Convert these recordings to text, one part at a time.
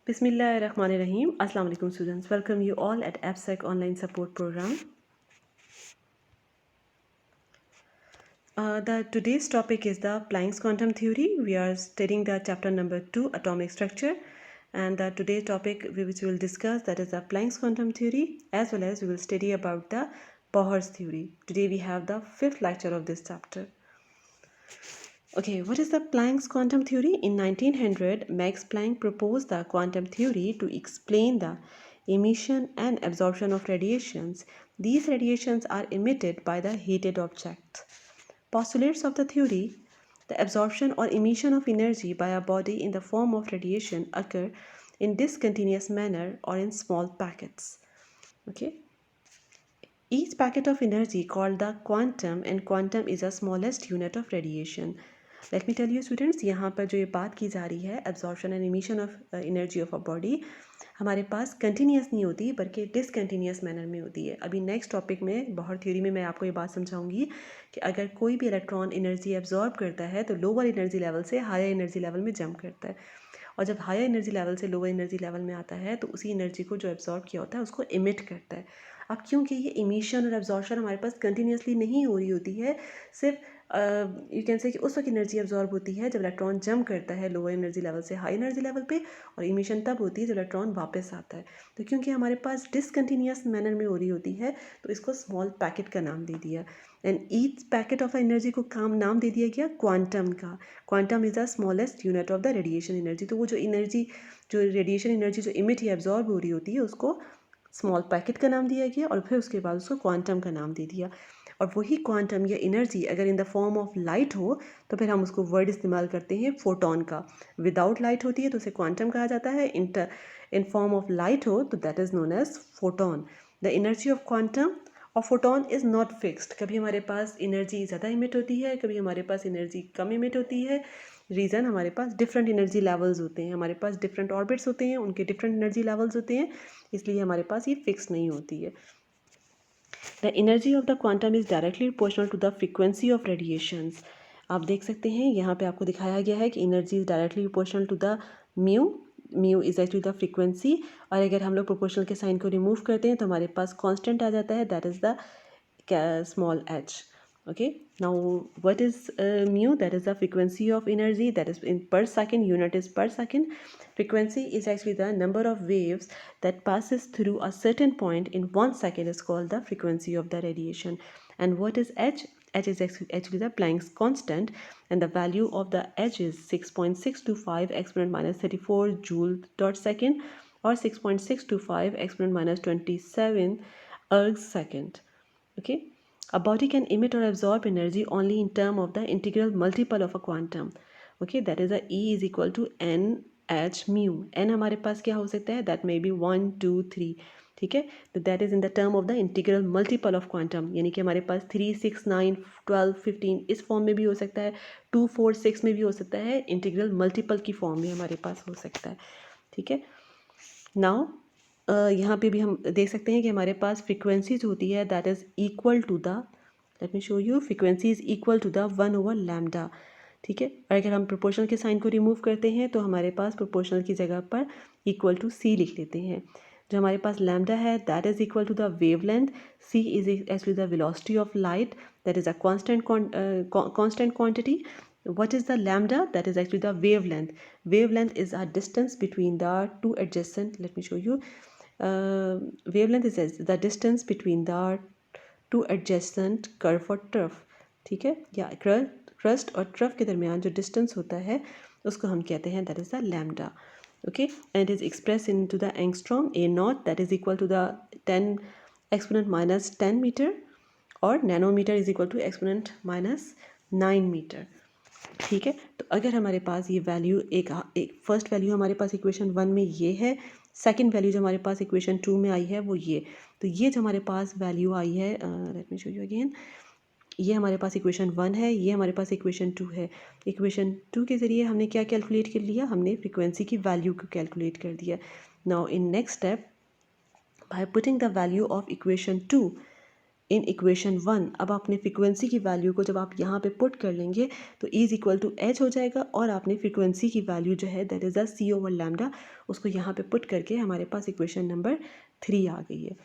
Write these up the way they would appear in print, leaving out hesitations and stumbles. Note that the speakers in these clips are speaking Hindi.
Bismillahirrahmanirrahim. Assalamu alaikum students. Welcome you all at AppSec online support program. Today's topic is the Planck's quantum theory. We are studying the chapter number 2, atomic structure, and the today's topic which we will discuss, that is the Planck's quantum theory, as well as we will study about the Bohr's theory. Today we have the 5th lecture of this chapter. Okay, what is the Planck's quantum theory? In 1900, Max Planck proposed the quantum theory to explain the emission and absorption of radiations. These radiations are emitted by the heated objects. Postulates of the theory: the absorption or emission of energy by a body in the form of radiation occur in discontinuous manner or in small packets. Okay. Each packet of energy called the quantum, and quantum is the smallest unit of radiation. Let me tell you students, यहाँ पर जो ये बात की जा रही है absorption and emission of energy of a body, हमारे पास कंटिन्यूस नहीं होती बल्कि डिसकंटिन्यूस मैनर में होती है. अभी नेक्स्ट टॉपिक में बोहर थ्योरी में मैं आपको ये बात समझाऊंगी कि अगर कोई भी इलेक्ट्रॉन एनर्जी एब्जॉर्ब करता है तो लोअर एनर्जी लेवल से हायर एनर्जी लेवल में जंप करता है, और जब हायर एनर्जी लेवल से लोअर एनर्जी लेवल में आता है तो उसी एनर्जी को जो एब्जॉर्ब किया होता है उसको इमिट करता है. अब क्योंकि ये इमिशन और एब्जॉर्प्शन हमारे पास कंटिन्यूसली नहीं हो रही होती है, सिर्फ यू कैन से कि उस वक्त एनर्जी एब्जॉर्ब होती है जब इलेक्ट्रॉन जंप करता है लोअर एनर्जी लेवल से हाई एनर्जी लेवल पे, और इमिशन तब होती है जब इलेक्ट्रॉन वापस आता है. तो क्योंकि हमारे पास डिसकंटिन्यूस मैनर में हो रही होती है तो इसको स्मॉल पैकेट का नाम दे दिया, and each packet of energy को नाम दे दिया गया क्वांटम का. Quantum is the smallest unit of the radiation energy. तो वो जो एनर्जी, जो रेडिएशन एनर्जी जो इमिट या एब्जॉर्ब हो रही होती है उसको स्मॉल पैकेट का नाम दिया गया, और फिर उसके बाद उसको क्वांटम का नाम दे दिया. और वही क्वांटम या एनर्जी अगर in the form of light हो तो फिर हम उसको वर्ड इस्तेमाल करते हैं फोटोन का. विदाउट लाइट होती है तो उसे क्वांटम कहा जाता है, इन फॉर्म ऑफ लाइट हो तो that is known as photon. The energy of quantum और फोटोन इज़ नॉट फिक्स्ड. कभी हमारे पास एनर्जी ज़्यादा इमिट होती है, कभी हमारे पास एनर्जी कम इमिट होती है. रीज़न हमारे पास डिफरेंट एनर्जी लेवल्स होते हैं, हमारे पास डिफरेंट ऑर्बिट्स होते हैं, उनके डिफरेंट एनर्जी लेवल्स होते हैं, इसलिए हमारे पास ये फिक्स नहीं होती है. The energy of the quantum is directly proportional to the frequency of radiations. आप देख सकते हैं यहाँ पे आपको दिखाया गया है कि energy is directly proportional to the mu is actually the frequency. और अगर हम लोग प्रोपोर्शनल के साइन को रिमूव करते हैं तो हमारे पास कांस्टेंट आ जाता है, that is the small h. Okay, now what is mu? That is the frequency of energy, that is in per second, unit is per second. Frequency is actually the number of waves that passes through a certain point in 1 second is called the frequency of the radiation. And what is h? H is actually the Planck's constant, and the value of the h is 6.625 exponent minus 34 joule dot second, or 6.625 exponent minus 27 erg second. Okay, a body can emit or absorb energy only in term of the integral multiple of a quantum. Okay, that is a E is equal to n h mu. n हमारे पास क्या हो सकता है, that may be 1 2 3. ठीक है, तो that is in the term of the integral multiple of quantum, यानी कि हमारे पास 3 6 9 12 15 इस फॉर्म में भी हो सकता है, 2 4 6 में भी हो सकता है, इंटीग्रल मल्टीपल की फॉर्म में हमारे पास हो सकता है. ठीक है, नाउ यहाँ पे भी हम देख सकते हैं कि हमारे पास फ्रीक्वेंसी जो होती है that is equal to the, let me show you, frequency is equal to the 1 over lambda. ठीक है, और अगर हम प्रोपोर्शनल के साइन को रिमूव करते हैं तो हमारे पास प्रोपोर्शनल की जगह पर इक्वल टू सी लिख लेते हैं. जो हमारे पास लैम्डा है that is equal to the wavelength, c is actually the velocity of light, that is a constant quantity. What is the lambda? That is actually the wavelength. Wavelength is a distance between the two adjacent, let me show you, wavelength is the distance between the two adjacent curve or trough. ठीक है, या क्रस्ट और ट्रफ के दरमियान जो डिस्टेंस होता है उसको हम कहते हैं that is the lambda. Okay, and it is expressed into the angstrom, a naught, that is equal to the 10 exponent minus 10 meter, और nanometre is equal to exponent minus 9 metre. ठीक है, तो अगर हमारे पास ये वैल्यू एक फर्स्ट वैल्यू हमारे पास इक्वेशन 1 में ये है, सेकंड वैल्यू जो हमारे पास इक्वेशन 2 में आई है वो ये, तो ये जो हमारे पास वैल्यू आई है, late me show you again, ये हमारे पास इक्वेशन 1 है, ये हमारे पास इक्वेशन 2 है. इक्वेशन 2 के ज़रिए हमने क्या कैलकुलेट कर लिया, हमने फ्रीक्वेंसी की वैल्यू को कैलकुलेट कर दिया. Now in next step, by putting the value of equation 2 in equation 1। अब आपने फ्रीक्वेंसी की वैल्यू को जब आप यहाँ पे पुट कर लेंगे तो E is equal to h हो जाएगा, और आपने फ्रीक्वेंसी की वैल्यू जो है that is the C over lambda, उसको यहाँ पे पुट करके हमारे पास इक्वेशन नंबर 3 आ गई है।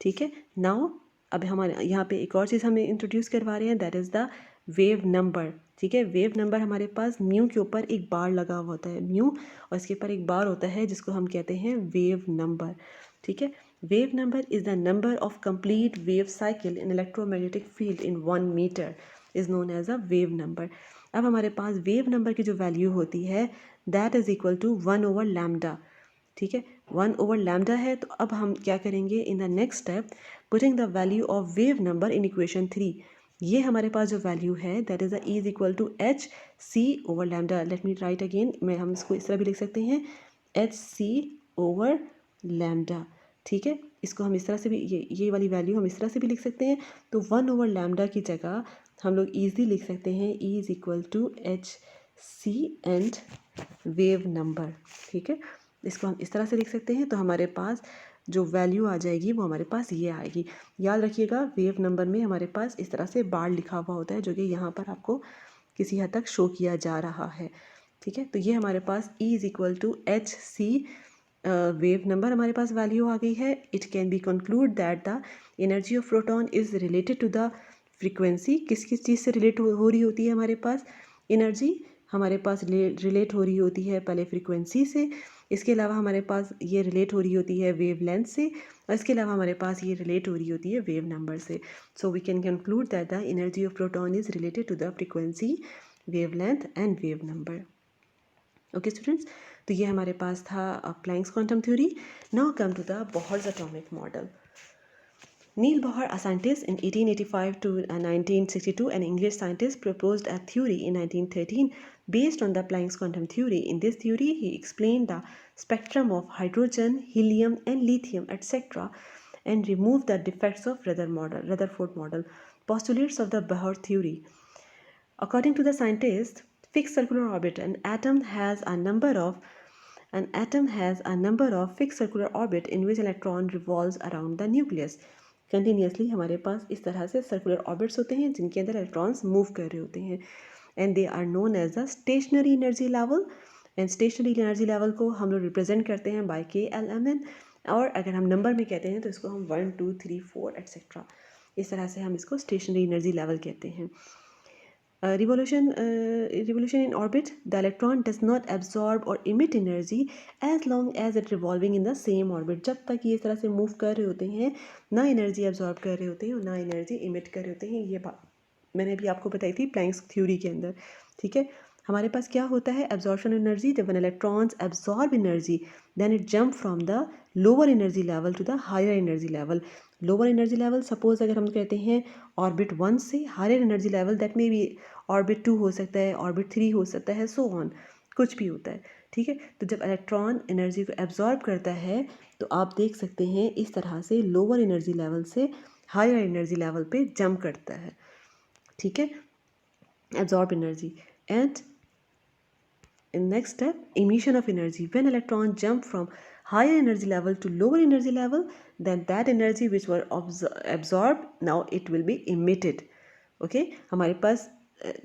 ठीक है, नाउ अब हमारे यहाँ पे एक और चीज़ हमें इंट्रोड्यूस करवा रहे हैं, that is the wave number. ठीक है, वेव नंबर हमारे पास म्यू के ऊपर एक बार लगा हुआ होता है, म्यू और इसके ऊपर एक बार होता है जिसको हम कहते हैं वेव नंबर। ठीक है, wave number is the number of complete wave cycle in electromagnetic field in 1 meter is known as a wave number। अब हमारे पास वेव नंबर की जो वैल्यू होती है that is equal to 1 over lambda. ठीक है, 1 ओवर लैम्डा है। तो अब हम क्या करेंगे in the next step, putting the value of wave number in equation 3। ये हमारे पास जो वैल्यू है that is E is equal to h c over lambda. Let me write again, हम इसको इस तरह भी लिख सकते हैं, एच सी ओवर लैम्डा। ठीक है, इसको हम इस तरह से भी, ये वाली वैल्यू हम इस तरह से भी लिख सकते हैं। तो 1 ओवर लैम्डा की जगह हम लोग ईजिली लिख सकते हैं E is equal to h c and wave number. ठीक है, इसको हम इस तरह से लिख सकते हैं। तो हमारे पास जो वैल्यू आ जाएगी वो हमारे पास ये आएगी। याद रखिएगा वेव नंबर में हमारे पास इस तरह से बार लिखा हुआ होता है जो कि यहाँ पर आपको किसी हद तक शो किया जा रहा है। ठीक है, तो ये हमारे पास E is equal to h c wave number हमारे पास वैल्यू आ गई है। It can be conclude that the energy of proton is related to the frequency. किस किस चीज़ से रिलेट हो रही होती है हमारे पास एनर्जी, हमारे पास रिलेट हो रही होती है पहले फ्रीक्वेंसी से, इसके अलावा हमारे पास ये रिलेट हो रही होती है वेव लेंथ से, और इसके अलावा हमारे पास ये रिलेट हो रही होती है वेव नंबर से। So we can conclude that the energy of proton is related to the frequency, wavelength and wave number. Okay students, तो ये हमारे पास था Planck's quantum theory. Now come to the Bohr's atomic model. Neil Bohr, a scientist in 1885 to 1962, an English scientist, proposed a theory in 1913 based on the Planck's quantum theory. In this theory, he explained the spectrum of hydrogen, helium, and lithium, etc., and removed the defects of Rutherford model. Postulates of the Bohr theory. According to the scientist, fixed circular orbit, an atom has a number of fixed circular orbit in which electron revolves around the nucleus. Continuously हमारे पास इस तरह से सर्कुलर ऑर्बिट्स होते हैं जिनके अंदर इलेक्ट्रॉन्स मूव कर रहे होते हैं, and they are known as the stationary energy level. And stationary energy level को हम लोग रिप्रेजेंट करते हैं बाय KLMN, और अगर हम नंबर में कहते हैं तो इसको हम 1 2 3 4 एट्सेट्रा, इस तरह से हम इसको स्टेशनरी एनर्जी लेवल कहते हैं। Revolution in orbit, the electron does not absorb or emit energy as long as it revolving in the same orbit। जब तक ये इस तरह से मूव कर रहे होते हैं ना एनर्जी एब्जॉर्ब कर रहे होते हैं और ना एनर्जी इमिट कर रहे होते हैं। ये बात मैंने अभी आपको बताई थी प्लैंक्स थ्योरी के अंदर। ठीक है, हमारे पास क्या होता है एब्जॉर्प्शन एनर्जी, जब when electrons absorb energy then it jump from the lower energy level to the higher energy level. Lower energy level suppose अगर हम कहते हैं ऑर्बिट 1 से higher energy level, that may be orbit 2 हो सकता है, ऑर्बिट 3 हो सकता है, सो ऑन, कुछ भी होता है। ठीक है, तो जब इलेक्ट्रॉन एनर्जी को एब्जॉर्ब करता है तो आप देख सकते हैं इस तरह से लोअर एनर्जी लेवल से हायर एनर्जी लेवल पे जंप करता है। ठीक है, absorb energy. And in next step, emission of energy, when electron jump from higher energy level to lower energy level, then that energy which were absorbed, now it will be emitted। okay, हमारे पास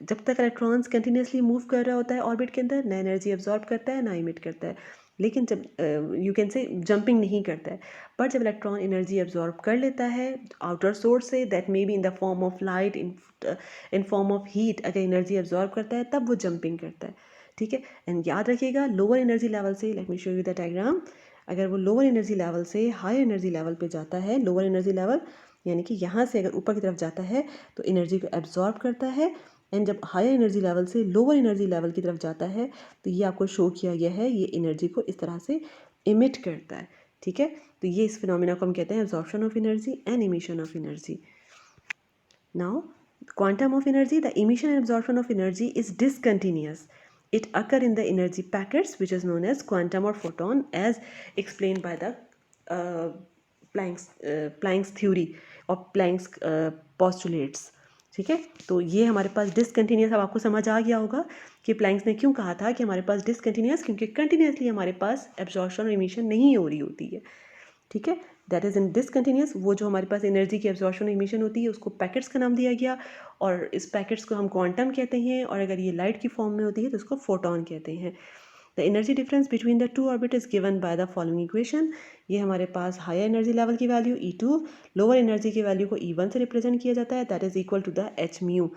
जब तक इलेक्ट्रॉन्स कंटिन्यूसली मूव कर रहा होता है ऑर्बिट के अंदर, ना एनर्जी एब्जॉर्ब करता है ना इमिट करता है, लेकिन जब यू कैन से जंपिंग नहीं करता है, बट जब इलेक्ट्रॉन एनर्जी एब्जॉर्ब कर लेता है आउटर सोर्स से, that may be in the form of light, in form of heat, अगर एनर्जी एब्जॉर्ब करता है तब वो जंपिंग करता है। ठीक है, एंड याद रखिएगा लोअर एनर्जी लेवल से, late me show you the diagram, अगर वो लोअर एनर्जी लेवल से हायर एनर्जी लेवल पे जाता है, लोअर एनर्जी लेवल यानी कि यहाँ से अगर ऊपर की तरफ जाता है तो एनर्जी को एब्जॉर्ब करता है, एंड जब हायर एनर्जी लेवल से लोअर एनर्जी लेवल की तरफ जाता है तो ये आपको शो किया गया है, ये एनर्जी को इस तरह से इमिट करता है। ठीक है, तो ये इस फिनोमिना को हम कहते हैं absorption of energy and emission of energy. Now quantum of energy, the emission and absorption of energy is discontinuous. It occur in the energy packets which is known as quantum or photon as explained by the Planck's theory or Planck's postulates। ठीक है, तो ये हमारे पास डिसकंटिन्यूस, अब आपको समझ आ गया होगा कि प्लैंक्स ने क्यों कहा था कि हमारे पास डिसकंटिन्यूस, क्योंकि कंटिन्यूसली हमारे पास एब्जॉर्प्शन और इमिशन नहीं हो रही होती है। ठीक है, दैट इज़ इन डिसकंटिन्यूस। वो जो हमारे पास एनर्जी की एब्जॉर्प्शन इमिशन होती है उसको पैकेट्स का नाम दिया गया, और इस पैकेट्स को हम क्वांटम कहते हैं, और अगर ये लाइट की फॉर्म में होती है तो उसको फोटोन कहते हैं। The energy difference between the two orbit is given by the following equation. ये हमारे पास हायर एनर्जी लेवल की वैल्यू E2, लोअर एनर्जी की वैल्यू को E1 से रिप्रेजेंट किया जाता है, that is equal to the h mu.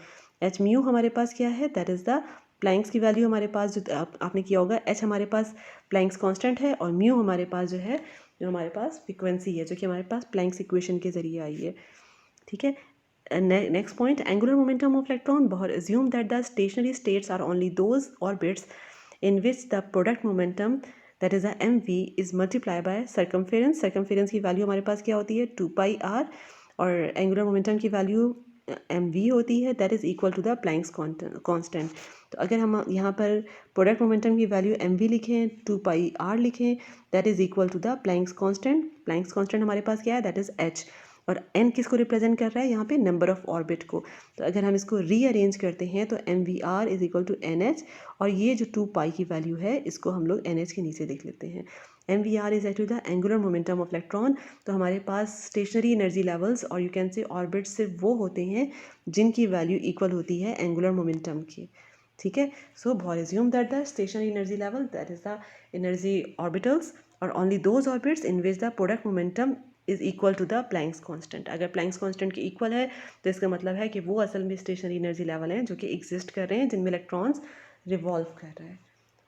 H mu हमारे पास क्या है, दैट इज़ द प्लैंक्स की वैल्यू हमारे पास, जो आपने किया होगा, एच हमारे पास प्लैंक्स कांस्टेंट है, और म्यू हमारे पास जो है, जो हमारे पास फ्रीक्वेंसी है, जो कि हमारे पास प्लैंक्स इक्वेशन के जरिए आई है। ठीक है, next point, angular momentum of electron. बहुत assume that the stationary states are only those orbits in which the product momentum, that is the mv, is multiplied by circumference। circumference की वैल्यू हमारे पास क्या होती है, 2πr, और एंगुलर मोमेंटम की वैल्यू mv होती है, that is equal to the Planck's constant. तो अगर हम यहाँ पर प्रोडक्ट मोमेंटम की वैल्यू mv लिखें, 2πr लिखें, that is equal to the Planck's constant. Planck's constant हमारे पास क्या है, दैट इज h, और n किसको रिप्रेजेंट कर रहा है यहाँ पे, नंबर ऑफ ऑर्बिट को। तो अगर हम इसको रीअरेंज करते हैं तो mvr is equal to nh, और ये जो 2π की वैल्यू है इसको हम लोग nh के नीचे लिख लेते हैं। mvr is actually the angular momentum of electron. तो हमारे पास स्टेशनरी एनर्जी लेवल्स, और यू कैन से ऑर्बिट सिर्फ वो होते हैं जिनकी वैल्यू इक्वल होती है एंगुलर मोमेंटम की। ठीक है, सो बहुत assume that the stationary energy level, that is the energy orbitals, और only those orbits in which the product momentum is equal to the Planck's constant. अगर प्लैंक्स कांस्टेंट के इक्वल है तो इसका मतलब है कि वो असल में स्टेशनरी एनर्जी लेवल हैं जो कि एग्जिस्ट कर रहे हैं, जिनमें इलेक्ट्रॉन्स रिवॉल्व कर रहे हैं।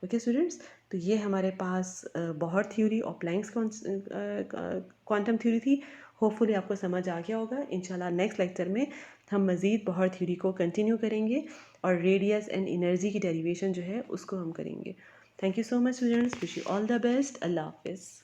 ओके स्टूडेंट्स, तो ये हमारे पास बोहर थ्योरी और प्लैंक्स क्वांटम थ्योरी थी। होपफुली आपको समझ आ गया होगा। इंशाल्लाह नेक्स्ट लेक्चर में हम मज़ीद बोहर थ्योरी को कंटिन्यू करेंगे, और रेडियस एंड एनर्जी की डेरिवेशन जो है उसको हम करेंगे। Thank you so much students, wish you all the best. अल्लाह हाफिज़।